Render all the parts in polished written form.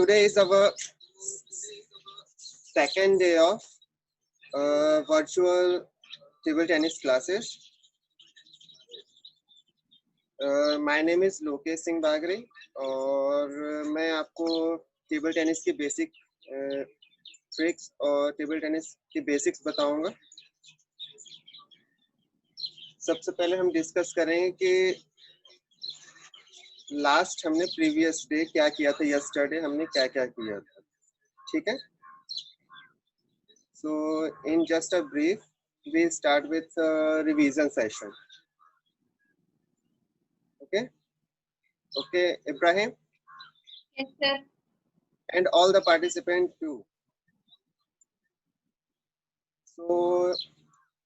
today is our second day of virtual table tennis classes. My name is Lokesh Singh Bagre और मैं आपको table tennis के basic tricks और table tennis के basics बताऊंगा। सबसे पहले हम डिस्कस करेंगे कि लास्ट हमने प्रीवियस डे क्या किया था, यस्टरडे हमने क्या क्या किया था, ठीक है। So in just a brief we start with revision session. Okay, Ibrahim? Yes, sir. And all the participants too. So,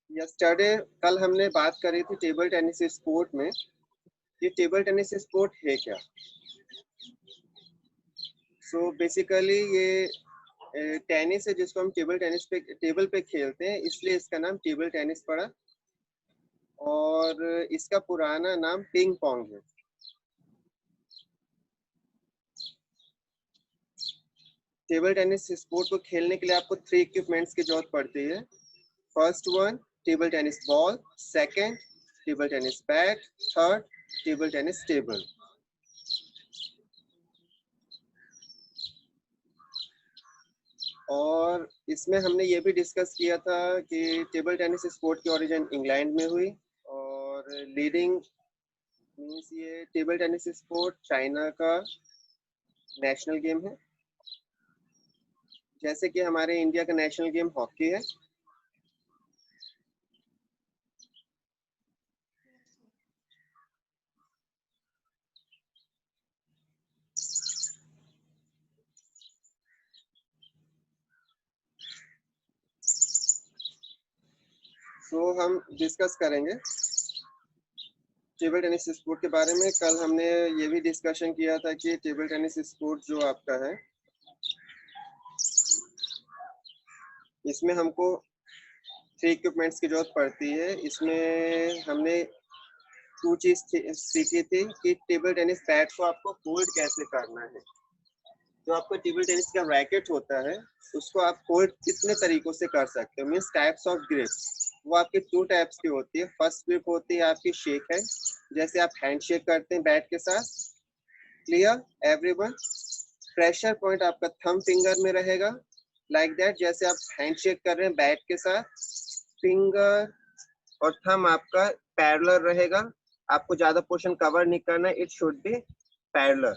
yesterday कल हमने बात करी थी टेबल टेनिस स्पोर्ट में। ये टेबल टेनिस स्पोर्ट है क्या? So basically ये टेनिस है जिसको हम टेबल पे खेलते हैं, इसलिए इसका नाम टेबल टेनिस पड़ा और इसका पुराना नाम पिंग पोंग है। टेबल टेनिस स्पोर्ट को खेलने के लिए आपको 3 इक्विपमेंट्स की जरूरत पड़ती है। First one table tennis ball, second table tennis bat, third table tennis table. और इसमें हमने ये भी डिस्कस किया था कि टेबल टेनिस स्पोर्ट की ओरिजिन इंग्लैंड में हुई और लीडिंग मींस ये टेबल टेनिस स्पोर्ट चाइना का नेशनल गेम है, जैसे कि हमारे इंडिया का नेशनल गेम हॉकी है। तो हम डिस्कस करेंगे टेबल टेनिस स्पोर्ट के बारे में। कल हमने ये भी डिस्कशन किया था कि टेबल टेनिस स्पोर्ट जो आपका है इसमें हमको 3 इक्विपमेंट्स की जरूरत पड़ती है। इसमें हमने 2 चीज सीखी थी कि टेबल टेनिस बैट को आपको होल्ड कैसे करना है। जो आपका टेबल टेनिस का रैकेट होता है उसको आप होल्ड कितने तरीकों से कर सकते हो, मीन्स टाइप्स ऑफ ग्रिप्स। वो आपके 2 टाइप्स की होती है। फर्स्ट ग्रिप होती है आपकी शेक हैंड, जैसे आप हैंड शेक करते हैं बैट के साथ। Clear everyone? प्रेशर पॉइंट आपका थंब फिंगर में रहेगा, लाइक दैट। जैसे आप हैंड शेक कर रहे हैं बैट के साथ, फिंगर और थंब आपका पैरेलल रहेगा। आपको ज्यादा पोर्शन कवर नहीं करना, it should be parallel.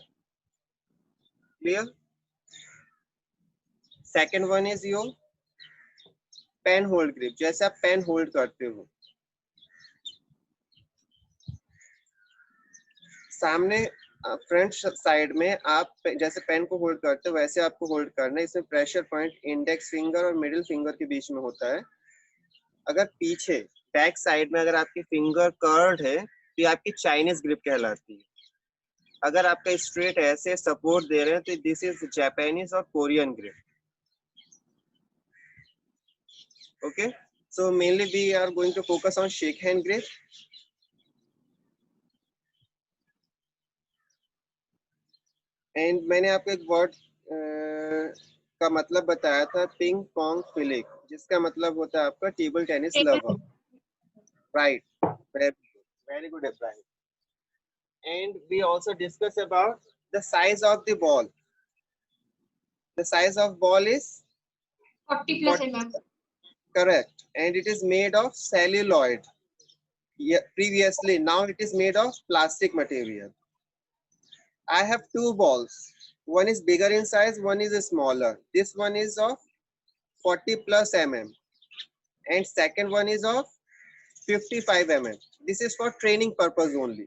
Clear? Second one is your pen hold grip, जैसे आप पेन होल्ड करते हो। सामने फ्रंट साइड में आप जैसे पेन को होल्ड करते हो वैसे आपको होल्ड करना है। इसमें प्रेशर पॉइंट इंडेक्स फिंगर और मिडिल फिंगर के बीच में होता है। अगर पीछे बैक साइड में अगर आपकी फिंगर कर्व्ड है तो ये आपकी चाइनीज ग्रिप कहलाती है। अगर आपका स्ट्रेट ऐसे सपोर्ट दे रहे हैं तो दिस इज जापानीज और Korean grip. Okay, so mainly we are going to focus on shake hand grip. And मैंने आपको एक वर्ड का मतलब बताया था, पिंग पोंग फिलिक, जिसका मतलब होता है आपका table tennis lover. Right, very good Ibrahim. And we also discuss about the size of the ball. The size of ball is 40 plus mm. correct, and it is made of celluloid. Previously, now it is made of plastic material. I have 2 balls. One is bigger in size, one is smaller. This one is of 40 plus mm and second one is of 55 mm. This is for training purpose only.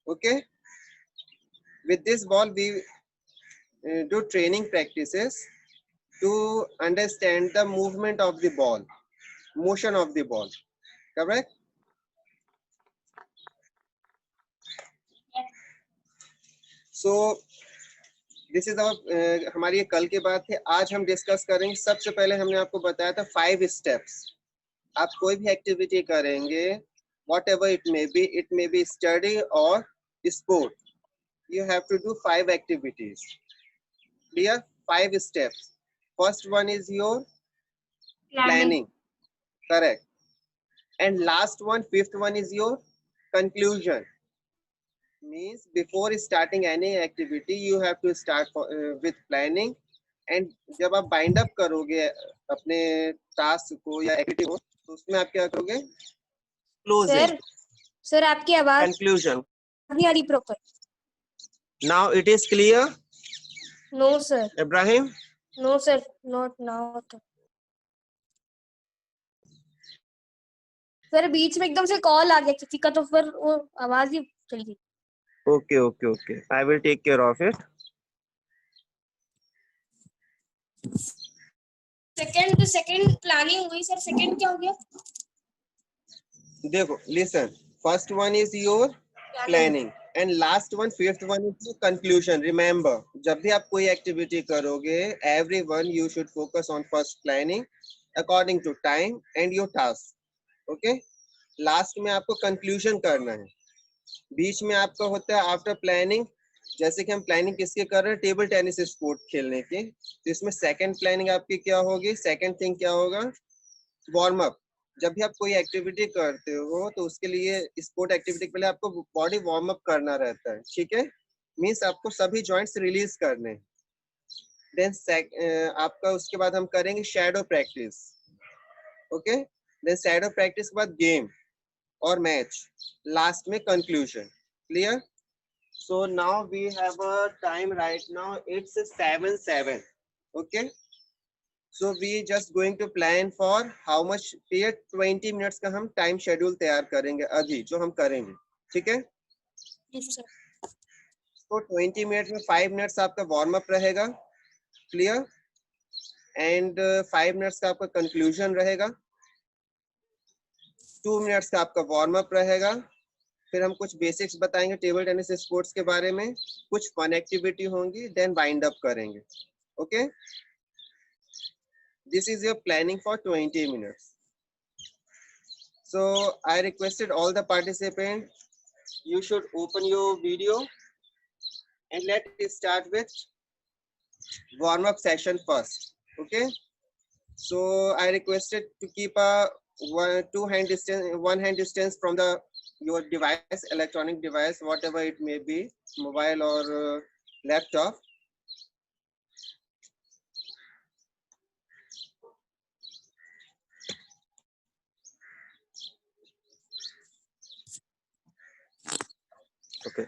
Okay, with this ball we do training practices to understand the movement of the ball, motion of the ball. Correct? So this is our हमारी ये कल की बात है। आज हम discuss करेंगे। सबसे पहले हमने आपको बताया था 5 स्टेप्स। आप कोई भी एक्टिविटी करेंगे, whatever it may be study और sport, you have to do 5 activities. Clear? 5 steps. First one is your Planning. planning. Correct. And last one, fifth one is your conclusion. Means before starting any activity, you have to start with planning. And जब आप bind up करोगे अपने task को या activity को, तो उसमें आप क्या करोगे? क्लोजिंग. सर आपकी आवाज कंक्लूजन. नहीं आ रही proper. Now it is clear? No sir. Ibrahim? No sir, not now. Sir बीच में एकदम से कॉल आ गया किसी का, तो फिर वो आवाज ही चली गई. Okay okay okay, I will take care of it. Second planning हुई सर, सेकंड क्या हो गया? देखो, listen, first one is your planning and last one, fifth one is your conclusion. Remember, जब भी आप कोई एक्टिविटी करोगे, everyone you should focus on first planning according to time and your task. Okay, last में आपको conclusion करना है. बीच में आपका होता है आफ्टर प्लानिंग. जैसे कि हम प्लानिंग किसके कर रहे हैं? टेबल टेनिस स्पोर्ट खेलने की. तो इसमें सेकंड प्लानिंग आपकी क्या होगी? सेकंड थिंग क्या होगा? Warm up. जब भी आप कोई एक्टिविटी करते हो तो उसके लिए, स्पोर्ट एक्टिविटी के पहले आपको बॉडी वार्म अप करना रहता है. ठीक है? मीन्स आपको सभी जॉइंट्स रिलीज करने. देन आपका उसके बाद हम करेंगे shadow practice. Okay, then shadow practice के बाद गेम और मैच, लास्ट में conclusion. Clear? So now we have a time right now. It's 7:07. Okay. So we just going to plan for how much period? 20 minutes का हम time schedule तैयार करेंगे अभी, जो हम करेंगे. ठीक है? Yes sir. तो 20 मिनट में 5 मिनट्स आपका वार्म अप रहेगा. क्लियर? एंड 5 मिनट्स का आपका कंक्लूजन रहेगा. 2 मिनट्स का आपका वार्म अप रहेगा. फिर हम कुछ बेसिक्स बताएंगे टेबल टेनिस स्पोर्ट्स के बारे में, कुछ फन एक्टिविटी होंगी, देन वाइंड अप करेंगे. Okay, this is your planning for 20 minutes. So I requested all the participant, you should open your video and let start with warm up session first. Okay, so I requested to keep a one hand distance from the your device, electronic device, whatever it may be, mobile or laptop. Okay,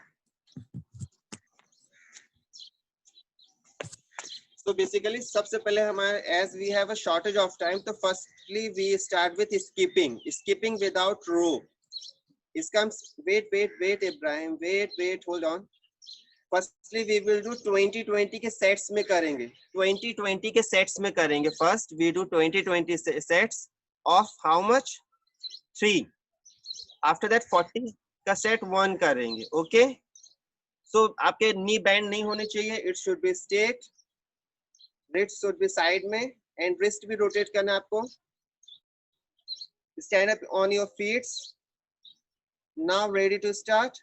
so basically सबसे पहले हमारे, as we have a shortage of time, तो firstly we start with skipping without rope. इसका हम wait Ibrahim, wait hold on. Firstly we will do 20-20 के sets में करेंगे. 20-20 के सेट्स में करेंगे. First we do 20-20 sets of how much? 3. After that 40 का सेट 1 करेंगे. ओके, सो आपके नी बैंड नहीं होने चाहिए. It should be straight, wrist should be side में, एंड रिस्ट भी रोटेट करना है आपको. Stand up on your feets. Now ready to start.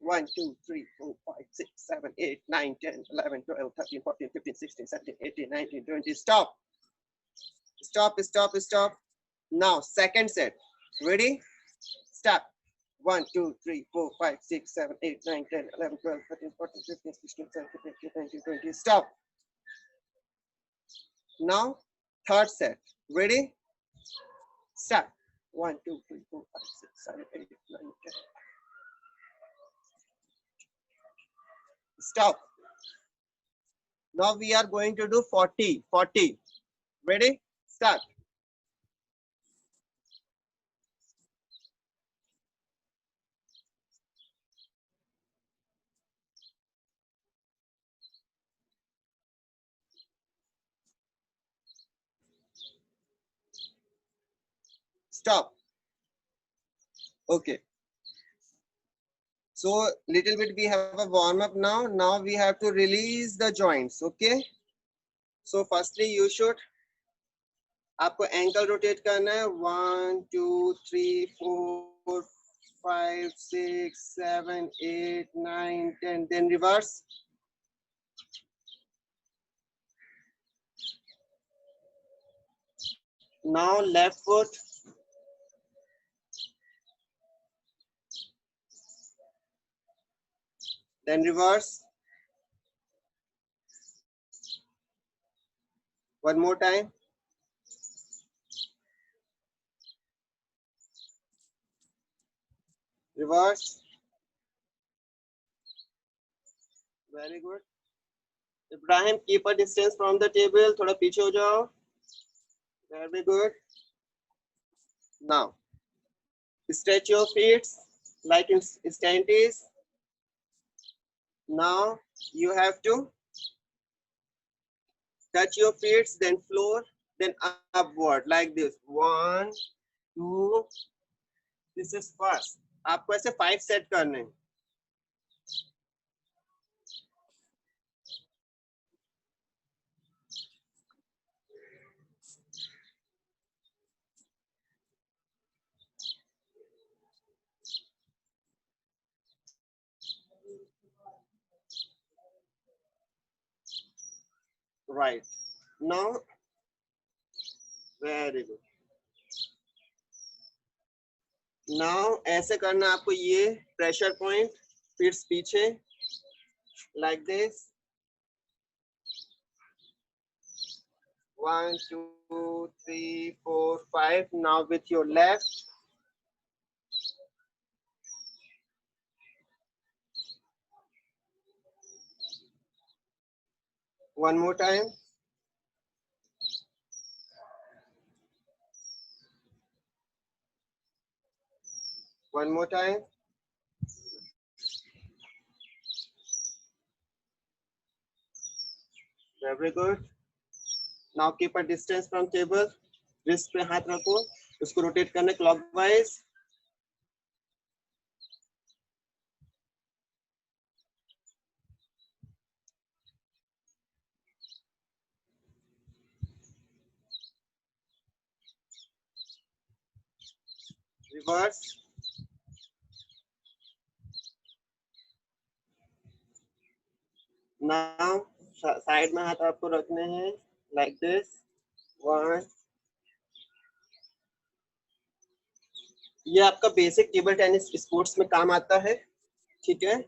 1 2 3 4 5 6 7 8 9 10 11 12 13 14 15 16 17 18 19 20. Stop. Now second set. Ready? Start. 1 2 3 4 5 6 7 8 9 10 11 12 13 14 15 16 17 18 19 20. Stop. Now third set. Ready? Start. 1 2 3 4 5 6 7 8 9 10. Stop. Now we are going to do 40. Ready? Start. Stop. Okay. So little bit we have a warm up now. Now we have to release the joints. Okay. So firstly you should, आपको ankle rotate करना है. 1 2 3 4 5 6 7 8 9 10. Then reverse. Now left foot. Then reverse. One more time. Reverse. Very good. Ibrahim, keep a distance from the table. थोड़ा पीछे हो जाओ. Very good. Now, stretch your feet like in stanties. Now you have to touch your feet, then floor, then upward like this. 1, 2. This is first. आपको ऐसे 5 set करने हैं. Right. Now, very good. Now ऐसे करना आपको ये pressure point फिर पीछे like this. 1, 2, 3, 4, 5. Now with your left. One more time. One more time. Very good. Now keep a distance from table. Wrist पे हाथ रखो. उसको रोटेट करने clockwise. Reverse. Now साइड में हाथ आपको रखने हैं like this. 1. ये आपका बेसिक टेबल टेनिस स्पोर्ट्स में काम आता है. ठीक है.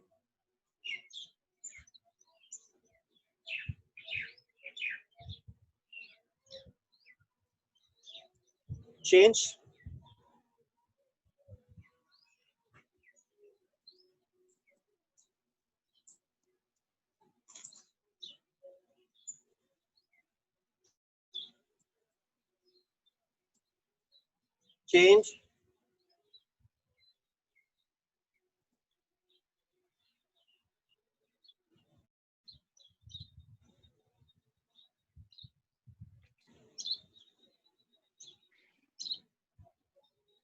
Change. Change.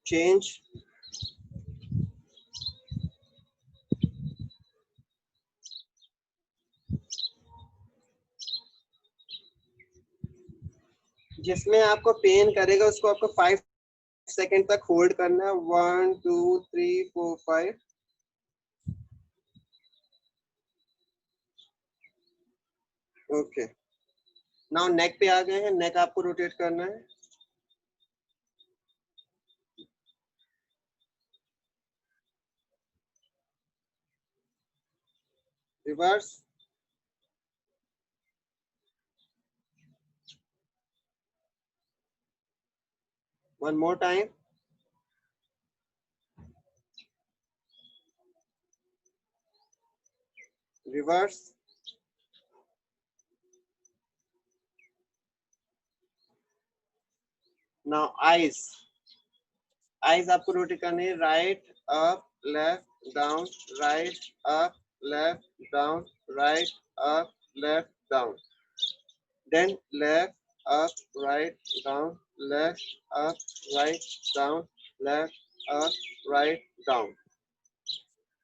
Change. जिसमें आपको पेन करेगा उसको आपको 5 सेकंड तक होल्ड करना है. 1, 2, 3, 4, 5. ओके. नाउ नेक पे आ गए हैं. नेक आपको रोटेट करना है. Reverse. One more time. Reverse. Now eyes. Eyes आपको रोटेट करने है. Right, up, left, down, right, up, left, down, right, up, left, down. Then left, up, right, down, left, up, right, down, left, up, right, down.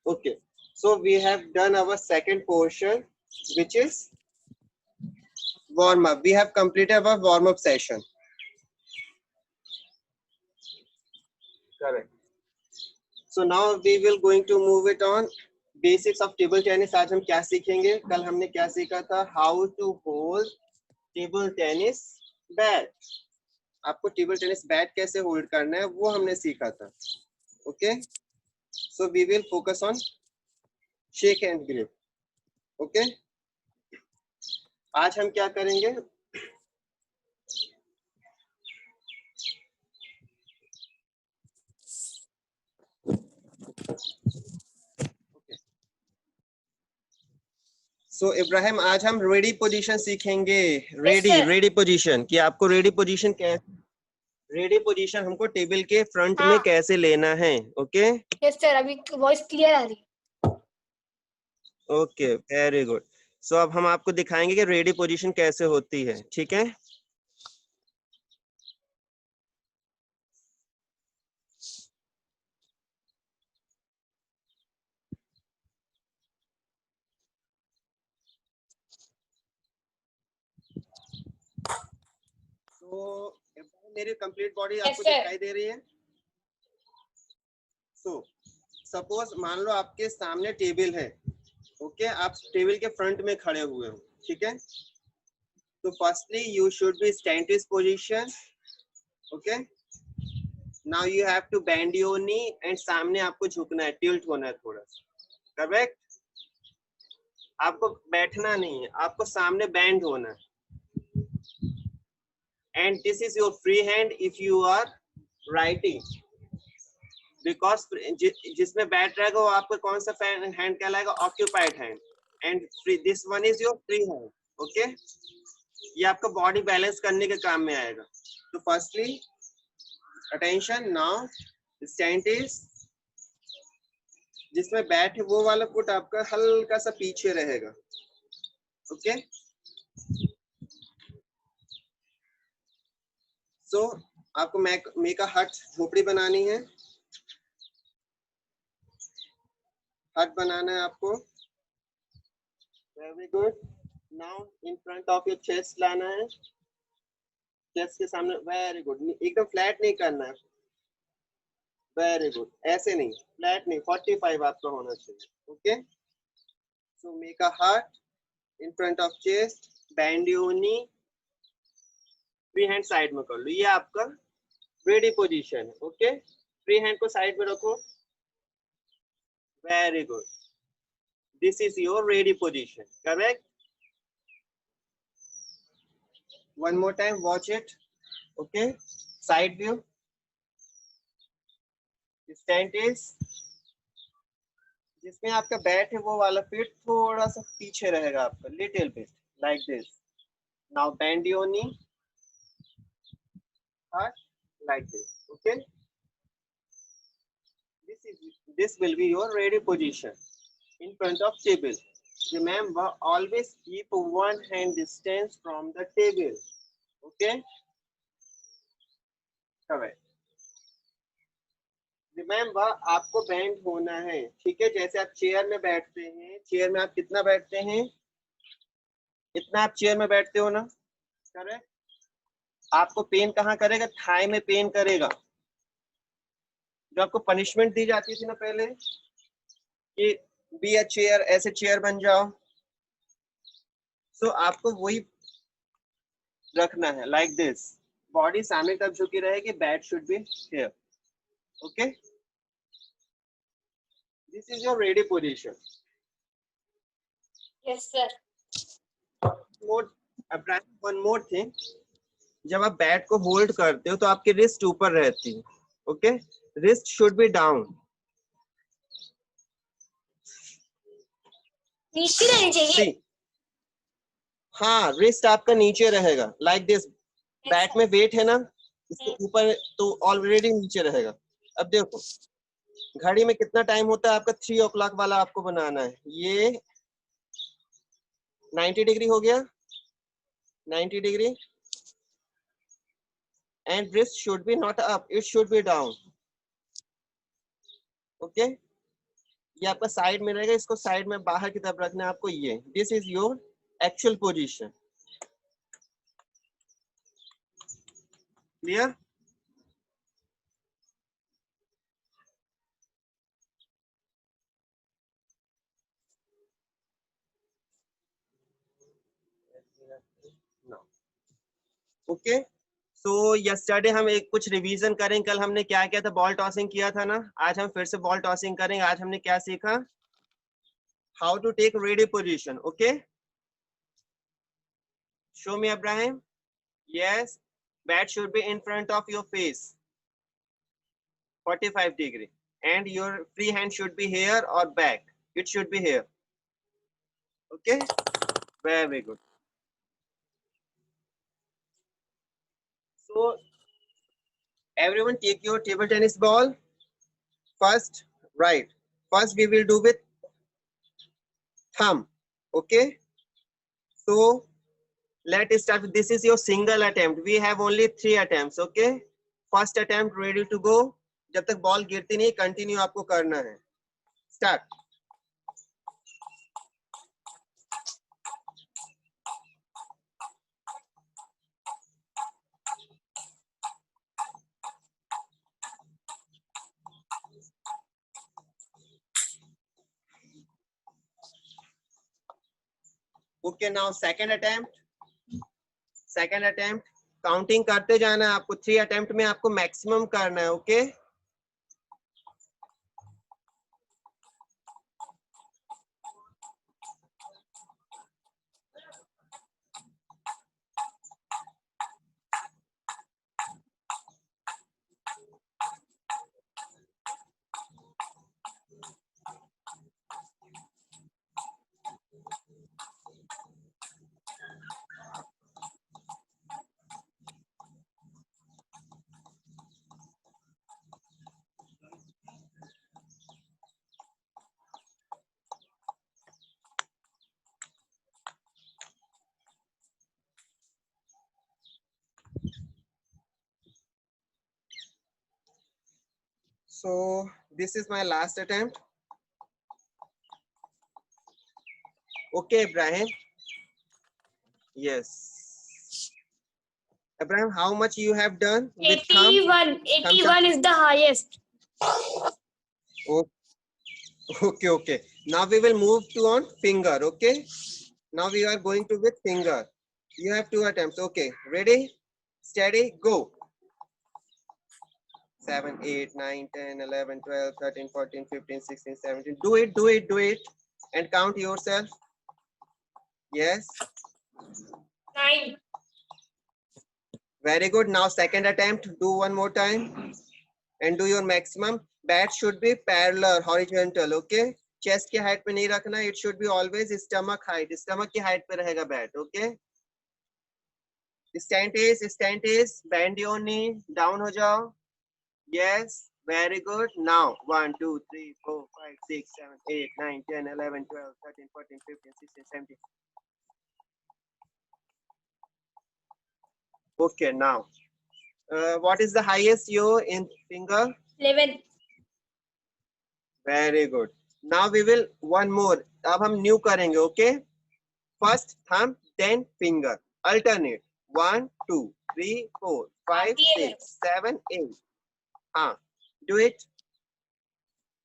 Okay. So we have done our second portion, which is warm up. We have completed our warm up session. Correct. So now we will going to move it on. Basics of table tennis. आज हम क्या सीखेंगे? कल हमने क्या सीखा था? How to hold table tennis bat. आपको टेबल टेनिस बैट कैसे होल्ड करना है वो हमने सीखा था. Okay, so we will focus on shake and grip. ओके, आज हम क्या करेंगे? सो इब्राहिम, आज हम रेडी पोजीशन सीखेंगे. sir. रेडी पोजीशन, कि आपको रेडी पोजीशन रेडी पोजीशन हमको टेबल के फ्रंट में हाँ. कैसे लेना है. ओके यस सर, अभी वॉइस क्लियर आ रही है. Okay, very good. सो अब हम आपको दिखाएंगे कि रेडी पोजीशन कैसे होती है. ठीक है, तो मेरी कंप्लीट बॉडी आपको sir. दिखाई दे रही है. सो सपोज मान लो आपके सामने टेबल है. ओके, आप टेबल के फ्रंट में खड़े हुए हो. ठीक है, तो firstly you should be stand to position. Okay, now you have to bend your knee and सामने आपको झुकना है, टिल्ट होना है थोड़ा. करेक्ट, आपको बैठना नहीं है, आपको सामने बेंड होना है. And this is your free hand if you are writing, because जिसमें बैठ रहेगा वो आपका कौन सा हैंड कहलाएगा? Occupied hand. And this one is your free hand. Okay, ये आपका बॉडी बैलेंस करने के काम में आएगा. तो firstly attention, now stand is, जिसमें बैठ है वो वाला फुट आपका हल्का सा पीछे रहेगा. ओके, सो आपको मेक अ हट, झोपड़ी बनानी है. हट बनाना है आपको. Very good. Now in front of your chest लाना है, चेस्ट के सामने. वेरी गुड, एकदम फ्लैट नहीं करना है. वेरी गुड, ऐसे नहीं, फ्लैट नहीं, 45 आपका होना चाहिए. Okay, so make a heart in front of chest, bend your knee, free hand side में कर लो. ये आपका रेडी पोजीशन है. ओके, फ्री हैंड को साइड में रखो. Very good, this is your ready position. Correct. One more time, watch it. Okay, side view. Stand is, जिसमें आपका बैट है वो वाला फीट थोड़ा सा पीछे रहेगा आपका, little bit like this. Now bend your knee, heart like this. Okay, this will be your ready position in front of table. Remember, always keep one hand distance from the table. Okay, correct. Remember, आपको bend होना है. ठीक है, जैसे आप chair में बैठते हैं, चेयर में आप कितना बैठते हैं? इतना आप चेयर में बैठते हो ना. करेक्ट. आपको पेन कहाँ करेगा? थाई में पेन करेगा. जो आपको पनिशमेंट दी जाती थी ना पहले, कि बी अ चेयर, ऐसे चेयर बन जाओ. सो आपको वही रखना है, लाइक दिस. बॉडी सामने तक झुकी रहेगी, bat should be here. Okay, this is your ready position. Yes sir. One more thing, जब आप बैट को होल्ड करते हो तो आपकी रिस्ट ऊपर रहती है. Okay, wrist should be down. नीचे रहनी चाहिए. हाँ, रिस्ट आपका नीचे रहेगा, लाइक दिस. बैट में वेट है ना, इसके ऊपर तो ऑलरेडी नीचे रहेगा. अब देखो, घड़ी में कितना टाइम होता है आपका? 3 o'clock वाला आपको बनाना है. ये 90 डिग्री हो गया, 90 degree. And wrist should B not up, it should be down. Okay, ये आपका साइड में रहेगा, इसको साइड में बाहर की तरफ रखना है आपको. ये this is your actual position. Clear? Okay, so yesterday हम एक कुछ रिवीजन करें, कल हमने क्या किया था, बॉल टॉसिंग किया था ना, आज हम फिर से बॉल टॉसिंग करेंगे। आज हमने क्या सीखा, how to take ready position. Okay, show me Abrahim. Yes, bat should be in front of your face 45 degree and your free hand should be here or back, it should be here. Okay, very good. So everyone take your table tennis ball. First, right, first we will do with thumb. Okay, so let's start. This is your single attempt, we have only 3 attempts. Okay, first attempt, ready to go. जब तक ball गिरती नहीं continue आपको करना है। Start. Okay, now second attempt. Second attempt counting करते जाना है आपको, 3 अटेम्प्ट में आपको मैक्सिमम करना है। Okay, so this is my last attempt. Okay, Ibrahim. Yes, Ibrahim, how much you have done with thumb? 81 is the highest. Okay, now we will move to on finger. Okay, now we are going to with finger. You have 2 attempts. Okay, ready, steady, go. 7 8 9 10 11 12 13 14 15 16 17. Do it and count yourself. Yes, 9. very good. Now second attempt, do one more time and do your maximum. Bat should be parallel, horizontal. Okay, chest की height पे नहीं रखना, it should be always stomach height. Stomach की height पे रहेगा bat. Okay, stand is bend your knee, down हो जाओ. Yes, very good. Now 1 2 3 4 5 6 7 8 9 10 11 12 13 14 15 16 17. Okay, now what is the highest you in finger? 11. Very good. Now we will one more. अब हम new करेंगे. Okay, first thumb then finger, alternate. 1 2 3 4 5 6 7 8. हाँ, do it.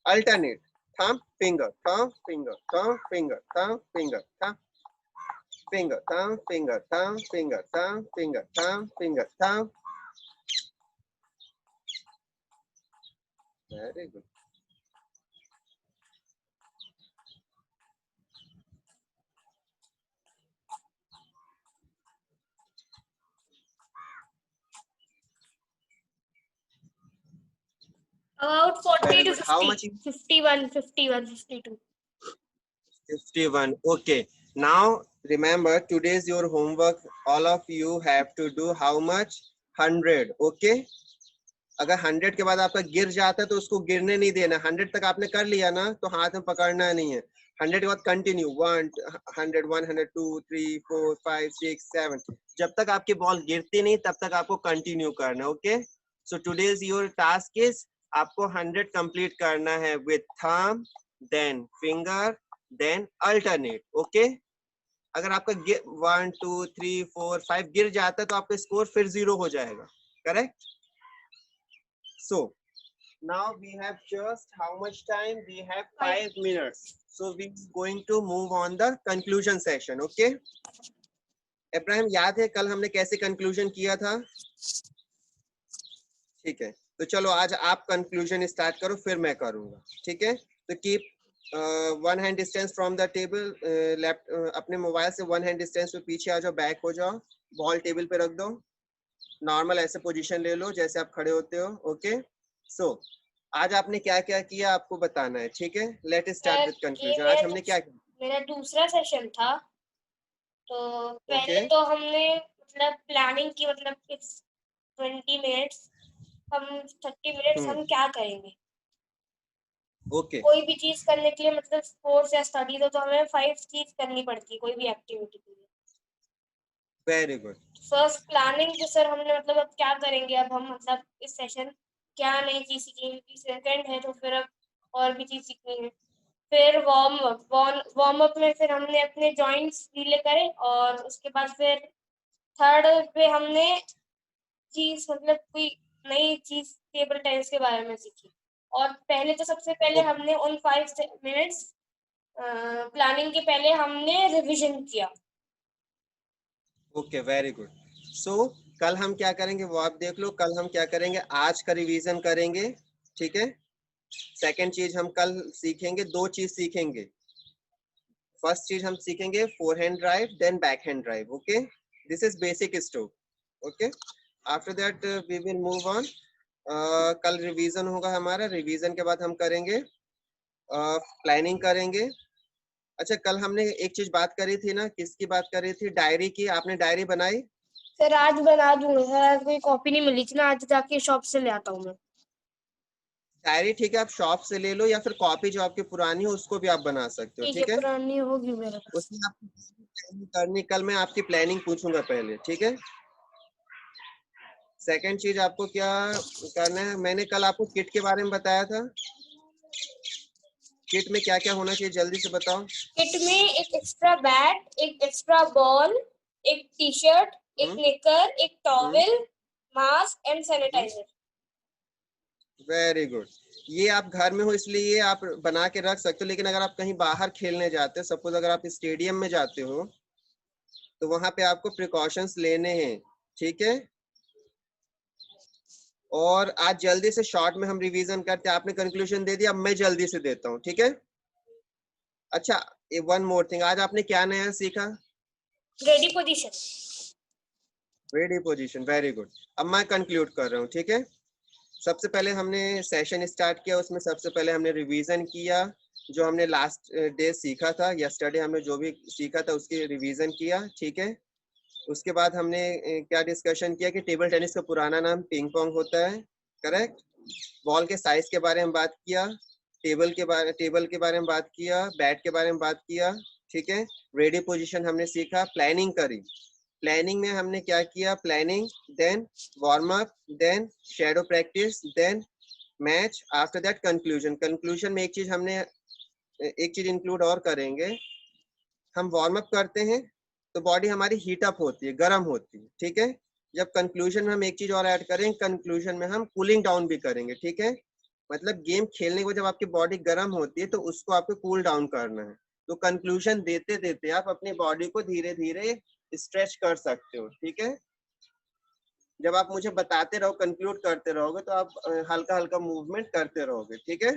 Alternate. Thumb finger, thumb finger, thumb finger, thumb finger, thumb finger, thumb finger, thumb finger, thumb finger, thumb finger, thumb. Very good. About 40 Very to good. 50. How much? 51, 51, 52. 51. Okay. Now remember, today's your homework. All of you have to do how much? 100. Okay. अगर 100 के बाद आपका गिर जाता है तो उसको गिरने नहीं देना। 100 तक आपने कर लिया ना तो हाथ में पकड़ना नहीं है। 100 के बाद कंटिन्यू 100 100 2 3 4 5 6 7। जब तक आपकी बॉल गिरती नहीं तब तक आपको कंटिन्यू करना है। Okay, so today's your task is आपको 100 कंप्लीट करना है with thumb then finger then alternate. Okay, अगर आपका 1 2 3 4 5 गिर जाता है तो आपका स्कोर फिर 0 हो जाएगा। Correct? So now we have just how much time? We have 5 minutes. So we are going to move on the conclusion session. Okay, Ibrahim याद है कल हमने कैसे कंक्लूजन किया था? ठीक है, तो चलो आज आप कंक्लूजन स्टार्ट करो, फिर मैं करूंगा। ठीक है, तो keep 1 hand distance from the table. Left अपने मोबाइल से 1 हैंड डिस्टेंस पे पीछे आ जाओ, बैक हो जाओ, बॉल टेबल पे रख दो, नॉर्मल ऐसे पोजीशन ले लो जैसे आप खड़े होते हो। ओके, सो आज आपने क्या क्या किया आपको बताना है। ठीक है, लेट स्टार्ट विद कंक्लूजन। आज हमने क्या किया? मेरा दूसरा सेशन था, तो पहले Okay. तो हमने मतलब प्लानिंग की, मतलब 20 मिनट्स, हम 30 मिनट्स हम क्या करेंगे। ओके, कोई भी चीज करने के लिए, मतलब स्पोर्ट्स या स्टडीज हो, तो हमें 5 चीज करनी पड़ती है कोई भी एक्टिविटी के लिए। Very good. फर्स्ट प्लानिंग जो सर हमने, मतलब अब क्या करेंगे, अब हम मतलब इस सेशन क्या नई चीज सीखेंगे। सेकंड है तो फिर अब और भी चीज सीखेंगे। फिर वार्म अप में फिर हमने अपने जॉइंट्स ढीले करे, और उसके बाद फिर थर्ड पे हमने चीज, मतलब कोई नई चीज टेबल टेनिस के बारे में सीखी। और पहले तो सबसे पहले हमने उन 5 मिनट्स प्लानिंग के पहले हमने रिवीजन किया। Okay, very good. सो कल हम क्या करेंगे वो आप देख लो। कल हम क्या करेंगे, आज का रिवीजन करेंगे। ठीक है, सेकंड चीज हम कल सीखेंगे, 2 चीज सीखेंगे। फर्स्ट चीज हम सीखेंगे forehand drive, then backhand drive. Okay, this is basic stroke. Okay, after that we will move on. कल रिवीजन होगा हमारा, रिवीजन के बाद हम करेंगे प्लानिंग करेंगे। अच्छा, कल हमने एक चीज बात करी थी ना, किसकी बात करी थी? डायरी की। आपने डायरी बनाई? सर आज बना दूंगा सर, आज कोई कॉपी नहीं मिली थी ना, आज जाके शॉप से ले आता हूँ मैं। डायरी ठीक है, आप शॉप से ले लो, या फिर कॉपी जो आपकी पुरानी हो उसको भी आप बना सकते हो। ठीक है, ठीक है, पुरानी होगी मेरे पास। उसमें आपकी planning करनी, कल मैं आपकी प्लानिंग पूछूंगा पहले। ठीक है, सेकंड चीज आपको क्या करना है, मैंने कल आपको किट के बारे में बताया था। किट में क्या क्या होना चाहिए जल्दी से बताओ। किट में एक एक्स्ट्रा बैट, एक एक्स्ट्रा बॉल, एक टी शर्ट, एक निकर, एक towel, mask and sanitiser. Very good. ये आप घर में हो इसलिए ये आप बना के रख सकते हो, लेकिन अगर आप कहीं बाहर खेलने जाते हो, सपोज अगर आप स्टेडियम में जाते हो, तो वहां पे आपको प्रिकॉशंस लेने हैं। ठीक है, और आज जल्दी से शॉर्ट में हम रिवीजन करते हैं। आपने कंक्लूजन दे दिया, अब मैं जल्दी से देता हूँ। ठीक है, अच्छा, वन मोर थिंग, आज आपने क्या नया सीखा? Ready position. Ready position, very good. अब मैं कंक्लूड कर रहा हूँ। ठीक है, सबसे पहले हमने सेशन स्टार्ट किया, उसमें सबसे पहले हमने रिवीजन किया जो हमने लास्ट डे सीखा था, यस्टरडे हमने जो भी सीखा था उसकी रिवीजन किया। ठीक है, उसके बाद हमने क्या डिस्कशन किया कि टेबल टेनिस का पुराना नाम पिंग पोंग होता है। करेक्ट। बॉल के साइज के बारे में बात किया, टेबल के बारे में बात किया, बैट के बारे में बात किया। ठीक है, रेडी पोजीशन हमने सीखा, प्लानिंग करी। प्लानिंग में हमने क्या किया, planning, then warm up, then shadow practice, then match, after that conclusion. Conclusion में एक चीज इंक्लूड और करेंगे, हम वार्म अप करते हैं तो बॉडी हमारी हीट अप होती है, गर्म होती है। ठीक है, जब कंक्लूजन में हम एक चीज और ऐड करेंगे, कंक्लूजन में हम कूलिंग डाउन भी करेंगे। ठीक है, मतलब गेम खेलने को जब आपकी बॉडी गर्म होती है तो उसको आपको कूल डाउन करना है। तो कंक्लूजन देते देते आप अपनी बॉडी को धीरे धीरे स्ट्रेच कर सकते हो। ठीक है, जब आप मुझे बताते रहो, कंक्लूड करते रहोगे, तो आप हल्का हल्का मूवमेंट करते रहोगे। ठीक है,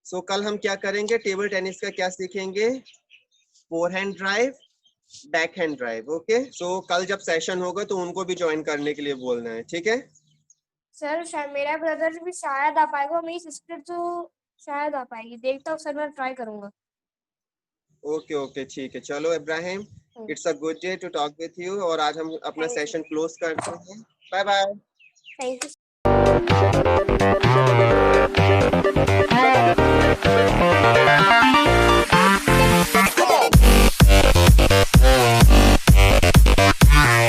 सो कल हम क्या करेंगे, टेबल टेनिस का क्या सीखेंगे, forehand drive, backhand drive. Okay, so कल जब सेशन होगा तो उनको भी ज्वाइन करने के लिए बोलना है। ठीक है सर शायद मेरा ब्रदर भी शायद आ पाएगा, मेरी सिस्टर तो शायद आ पाएगी, देखता हूँ सर, मैं ट्राई करूंगा। ओके ओके, ठीक है, चलो Ibrahim, it's a good day to talk with you, और आज हम अपना थैंक यू। सेशन क्लोज करते हैं। Bye bye. Thank you.